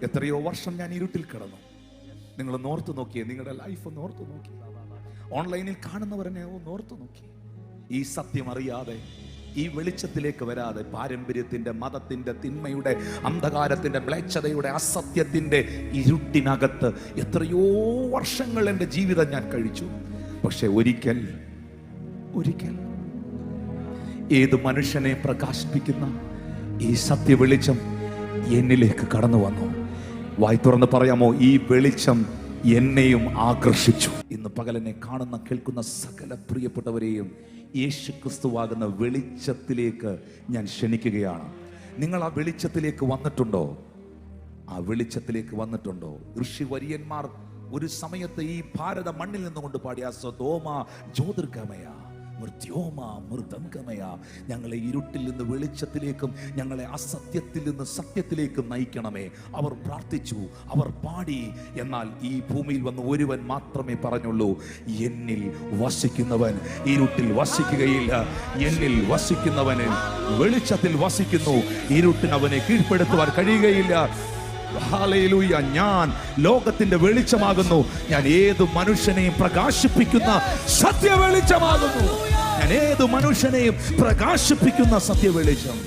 എത്രയോ വർഷം ഞാൻ ഇരുട്ടിൽ കിടന്നു. നിങ്ങൾ ഒന്ന് ഓർത്തു നോക്കിയേ, നിങ്ങളുടെ ലൈഫ് ഒന്ന് ഓർത്തു നോക്കി, ഓൺലൈനിൽ കാണുന്നവരനെ ഒന്ന് ഓർത്തു നോക്കി. ഈ സത്യം അറിയാതെ, ഈ വെളിച്ചത്തിലേക്ക് വരാതെ, പാരമ്പര്യത്തിന്റെ, മതത്തിന്റെ, തിന്മയുടെ, അന്ധകാരത്തിന്റെ, മ്ലേച്ഛതയുടെ, അസത്യത്തിന്റെ ഇരുട്ടിനകത്ത് എത്രയോ വർഷങ്ങൾ എൻ്റെ ജീവിതം ഞാൻ കഴിച്ചു. പക്ഷെ ഒരിക്കൽ ഏത് മനുഷ്യനെ പ്രകാശിപ്പിക്കുന്ന ഈ സത്യ വെളിച്ചം എന്നിലേക്ക് കടന്നു വന്നു. വായി തുറന്ന് പറയാമോ, ഈ വെളിച്ചം എന്നെയും ആകർഷിച്ചു. ഇന്ന് പകലെന്നെ കാണുന്ന കേൾക്കുന്ന സകല പ്രിയപ്പെട്ടവരെയും യേശു ക്രിസ്തുവാകുന്ന വെളിച്ചത്തിലേക്ക് ഞാൻ ക്ഷണിക്കുകയാണ്. നിങ്ങൾ ആ വെളിച്ചത്തിലേക്ക് വന്നിട്ടുണ്ടോ? ആ വെളിച്ചത്തിലേക്ക് വന്നിട്ടുണ്ടോ? ഋഷിവര്യന്മാർ ഒരു സമയത്ത് ഈ ഭാരത മണ്ണിൽ നിന്നുകൊണ്ട് പാടിയ സ്വതോമ ജ്യോതിർഗമയ മൃത്യോമ മൃദംഗമയ, ഞങ്ങളെ ഇരുട്ടിൽ നിന്ന് വെളിച്ചത്തിലേക്കും ഞങ്ങളെ അസത്യത്തിൽ നിന്ന് സത്യത്തിലേക്കും നയിക്കണമേ. അവർ പ്രാർത്ഥിച്ചു, അവർ പാടി. എന്നാൽ ഈ ഭൂമിയിൽ വന്ന് ഒരുവൻ മാത്രമേ പറഞ്ഞുള്ളൂ, എന്നിൽ വസിക്കുന്നവൻ ഇരുട്ടിൽ വസിക്കുകയില്ല. എന്നിൽ വസിക്കുന്നവന് വെളിച്ചത്തിൽ വസിക്കുന്നു, ഇരുട്ടിന് അവനെ കീഴ്പ്പെടുത്തുവാൻ കഴിയുകയില്ല. ഹല്ലേലൂയ. ഞാൻ ലോകത്തിന്റെ വെളിച്ചമാകുന്നു. ഞാൻ ഏതു മനുഷ്യനെയും പ്രകാശിപ്പിക്കുന്ന സത്യ വെളിച്ചമാകുന്നു. ഞാൻ ഏതു മനുഷ്യനെയും പ്രകാശിപ്പിക്കുന്ന സത്യ വെളിച്ചം.